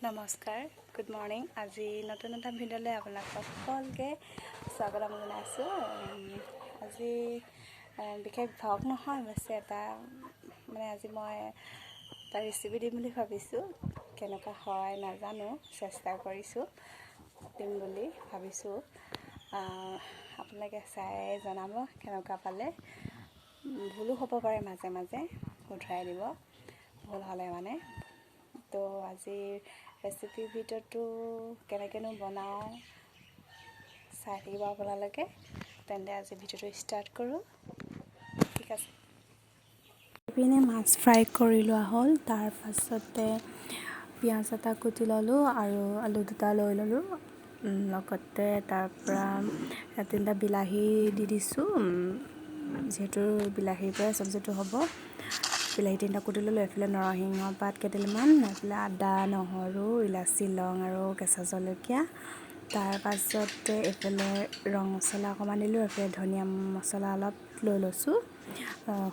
নমস্কাৰ, good morning. আজি নতুন এটা ভিডিঅ'লৈ আপোনাক সকলোকে স্বাগতম জনাইছোঁ। আজি বিশেষ ভ্লগ নহয়, অৱশ্যে আজি মই এটা ৰেচিপি দিম বুলি ভাবিছোঁ। কেনেকুৱা হয় নাজানো, চেষ্টা কৰিছোঁ দিম বুলি ভাবিছোঁ। আপোনালোকে চাই জনাব কেনেকুৱা পালে। ভুলো হ'ব পাৰে, মাজে মাজে শুধৰাই দিব ভুল হ'লে মানে। তো আজিৰ ৰেচিপিৰ ভিডিঅ'টো কেনেকৈনো বনাওঁ চাই থাকিব আপোনালোকে। তেন্তে আজি ভিডিঅ'টো ষ্টাৰ্ট কৰোঁ। ঠিক আছে। ইপিনে মাছ ফ্ৰাই কৰি লোৱা হ'ল। তাৰ পাছতে পিঁয়াজ এটা কুটি ল'লোঁ আৰু আলু দুটা লৈ ল'লোঁ। লগতে তাৰপৰা 3টা বিলাহী দি দিছোঁ, যিহেতু বিলাহীৰ পৰা চব্জিটো হ'ব। বিলাহী 3টা কুটি ল'লোঁ। এইফালে নৰসিংহ পাত কেইডালমান, এইফালে আদা, নহৰু, ইলাচি, লং আৰু কেঁচা জলকীয়া। তাৰ পাছতে এইফালে ৰং মছলা অকণমান দিলোঁ। এইফালে ধনিয়া মছলা অলপ লৈ লৈছোঁ,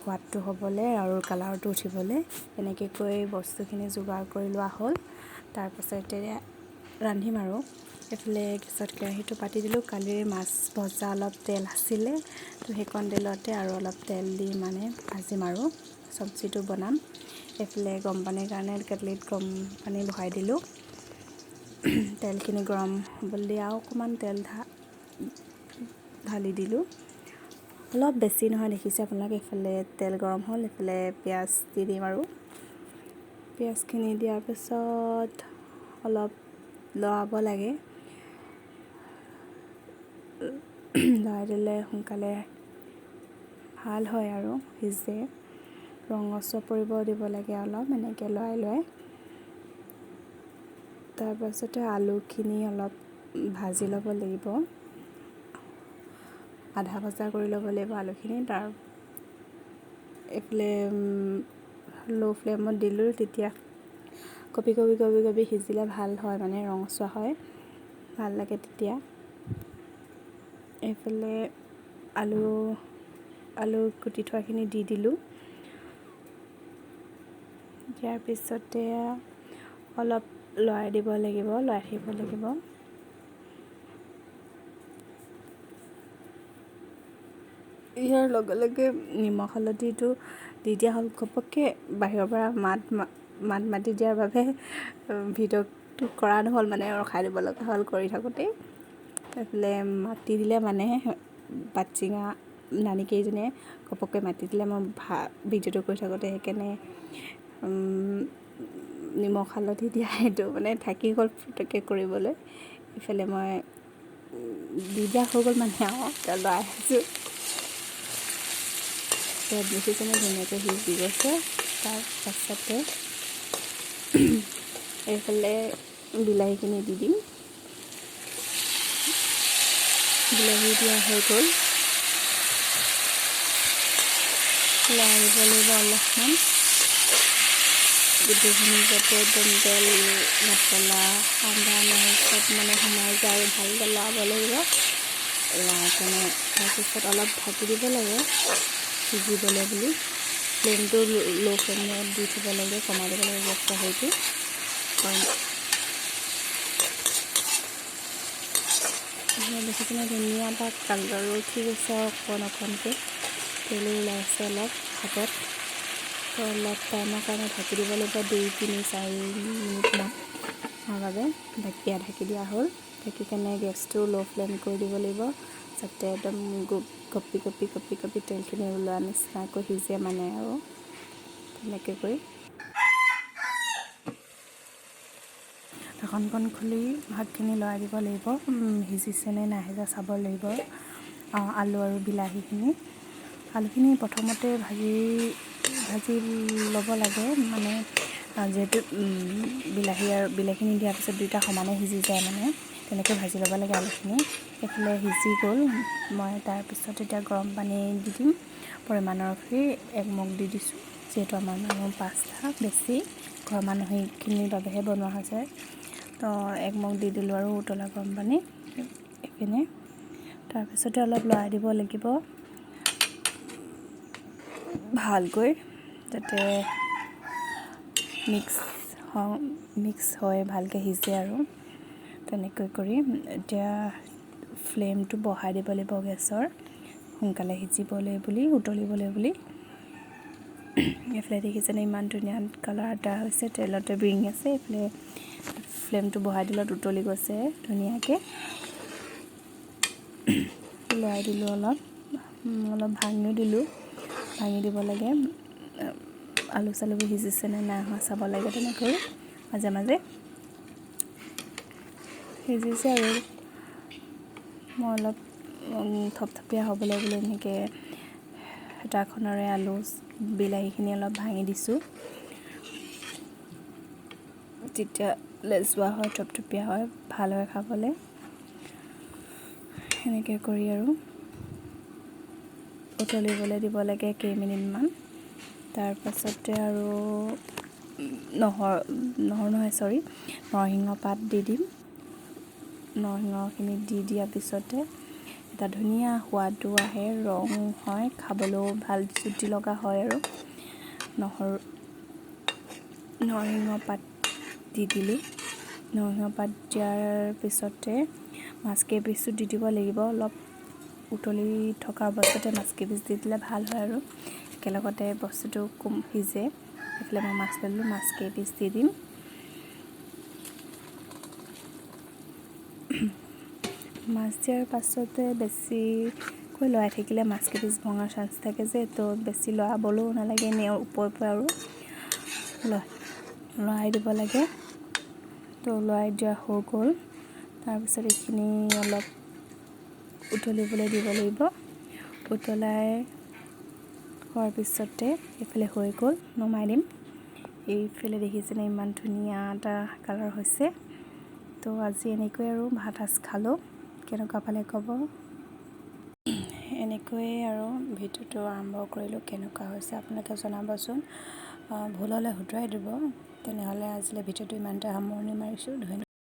সোৱাদটো হ'বলৈ আৰু কালাৰটো উঠিবলৈ। এনেকৈ কৰি বস্তুখিনি যোগাৰ কৰি লোৱা হ'ল। তাৰপাছতে ৰান্ধিম আৰু। এইফালে গেছত কেৰাহীটো পাতি দিলোঁ। কালিৰ মাছ ভজা অলপ তেল আছিলে, তো সেইকণ তেলতে আৰু অলপ তেল দি ভাজিম আৰু চব্জিটো বনাম। এইফালে গৰম পানীৰ কাৰণে কেটলিত গৰম পানী বহাই দিলোঁ। তেলখিনি গৰম হ'বলৈ দি আৰু অকণমান তেল ঢালি দিলোঁ। অলপ বেছি নহয়, দেখিছে আপোনালোকে। এইফালে তেল গৰম হ'ল, এইফালে পিঁয়াজ দি দিম আৰু পিঁয়াজখিনি দিয়াৰ পিছত অলপ লৰাব লাগে। লৰাই দিলে সোনকালে ভাল হয় আৰু সিজে। ৰঙচুৱা পৰিব দিব লাগে অলপ, এনেকৈ লৰাই। তাৰপাছতে আলুখিনি অলপ ভাজি ল'ব লাগিব, আধা ভজা কৰি ল'ব লাগিব আলুখিনি। এইফালে ল' ফ্লেমত দিলোঁ, তেতিয়া কপি সিজিলে ভাল হয়, ৰঙচুৱা হয়, ভাল লাগে তেতিয়া। এইফালে আলু কুটি থোৱাখিনি দি দিলোঁ। দিয়াৰ পিছতে অলপ লৰাই থাকিব লাগিব। ইয়াৰ লগে লগে নিমখ হালধিটো দি দিয়া হ'ল। ঘপককৈ বাহিৰৰ পৰা মাতি দিয়াৰ বাবে ভিডিঅ'টো কৰা নহ'ল, ৰখাই দিব লগা হ'ল কৰি থাকোঁতেই। এইফালে মাতি দিলে বাটচিঙা নানীকেইজনীয়ে ঘপককৈ মাতি দিলে, মই ভিডিঅ'টো কৰি থাকোঁতে সেইকাৰণে নিমখ হালধি দিয়া সেইটো থাকি গ'ল পটককৈ কৰিবলৈ। ইফালে মই দি দিয়া হৈ গ'ল আৰু এতিয়া লৰাই আছোঁ। দেখিছেনে ধুনীয়াকৈ সিজি গৈছে। তাৰ পাছতে এইফালে বিলাহীখিনি দি দিম। বিলাহী দিয়া হৈ গ'ল, লৰাই দিব লাগিব অলপমান। গোটেইখিনি যাতে একদম তেল মছলা আদা নহৰু চব সোমাই যায় আৰু ভালকৈ লৰাব লাগিব। লৰাই কেনে তাৰপিছত অলপ ঢাকি দিব লাগে সিজিবলৈ বুলি। ফ্লেমটো ল' ফ্লেমত দি থ'ব লাগে, কমাই দিব লাগে গেছৰ হেৰিটো। দেখিছেনে ধুনীয়া এটা কালাৰো উঠি গৈছে আৰু অকণকৈ তেলো ওলাইছে অলপ হাতত। তো অলপ টাইমৰ কাৰণে ঢাকি দিব লাগিব, 2-4 মিনিটমানৰ বাবে ঢাকি দিয়া হ'ল। ঢাকি কেনে গেছটো ল' ফ্লেম কৰি দিব লাগিব, যাতে একদম কপি তেলখিনি ওলোৱা নিচিনাকৈ সিজে আৰু তেনেকৈ কৰি। ঢাকনখন খুলি ভাতখিনি লৰাই দিব লাগিব, সিজিছেনে নাই সিজা চাব লাগিব। আলু আৰু আলুখিনি প্ৰথমতে ভাজি ল'ব লাগে, যিহেতু বিলাহীখিনি দিয়াৰ পিছত দুইটা সমানে সিজি যায়, তেনেকৈ ভাজি ল'ব লাগে আলুখিনি। এইফালে সিজি গ'ল। মই তাৰপিছত এতিয়া গৰম পানী দি দিম পৰিমাণৰ। 1 মগ দি দিছোঁ, যিহেতু আমাৰ মানুহ 5টা বেছি, ঘৰৰ মানুহখিনিৰ বাবেহে বনোৱা হৈছে। তো 1 মগ দি দিলোঁ আৰু উতলা গৰম পানী এইপিনে। তাৰপিছতে অলপ লৰাই দিব লাগিব ভালকৈ, যাতে মিক্স মিক্স হয় ভালকৈ সিজে আৰু তেনেকৈ কৰি এতিয়া ফ্লেমটো বঢ়াই দিব লাগিব গেছৰ সোনকালে সিজিবলৈ বুলি উতলিবলৈ বুলি এইফালে দেখিছেনে ইমান ধুনীয়া কালাৰ এটা হৈছে তেলতে ব্ৰিং আছে এইফালে ফ্লেমটো বঢ়াই দিলত উতলি গৈছে ধুনীয়াকৈ লৰাই দিলোঁ অলপ ভাঙিও দিলোঁ ভাঙি দিব লাগে আলু চালুবোৰ সিজিছেনে নাই হোৱা চাব লাগে তেনেকৈ মাজে মাজে সিজিছে আৰু মই অলপ থপথপীয়া হ'বলৈ বুলি এনেকৈ হেতাখনেৰে আলু বিলাহীখিনি অলপ ভাঙি দিছোঁ তেতিয়া লেজুৱা হয় থপথপীয়া হয় ভাল হয় খাবলৈ সেনেকৈ কৰি আৰু উতলিবলৈ দিব লাগে কেইমিনিটমান তাৰপাছতে আৰু নৰসিংহ পাত দি দিম নৰসিংহখিনি দি দিয়াৰ পিছতে এটা ধুনীয়া সোৱাদো আহে ৰং হয় খাবলৈও ভাল জুতি লগা হয় আৰু নৰসিংহ পাত দি দিলোঁ নৰসিংহ পাত দিয়াৰ পিছতে মাছ কেইপিচো দি দিব লাগিব অলপ উতলি থকা অৱস্থাতে মাছ কেইপিচ দি দিলে ভাল হয় আৰু একেলগতে বস্তুটো সিজে এইফালে মই মাছ ল'লোঁ মাছ কেইপিচ দি দিম মাছ দিয়াৰ পাছতে বেছিকৈ লৰাই থাকিলে মাছ কেইপিচ ভঙাৰ চান্স থাকে যে তো বেছি লৰাবলৈও নালাগে এনে ওপৰে আৰু লৰাই দিব লাগে তো লৰাই দিয়া হৈ গ'ল তাৰপিছত এইখিনি অলপ উতলিবলৈ দিব লাগিব উতলাই হোৱাৰ পিছতে এইফালে হৈ গ'ল নমাই দিম এইফালে দেখিছেনে ইমান ধুনীয়া এটা কালাৰ হৈছে তো আজি এনেকৈ আৰু ভাত সাজ খালোঁ কেনেকুৱা পালে ক'ব এনেকৈয়ে আৰু ভিডিঅ'টো আৰম্ভ কৰিলোঁ কেনেকুৱা হৈছে আপোনালোকে জনাবচোন ভুল হ'লে শুধৰাই দিব তেনেহ'লে আজিলৈ ভিডিঅ'টো ইমানতে সামৰণি মাৰিছোঁ ধন্যবাদ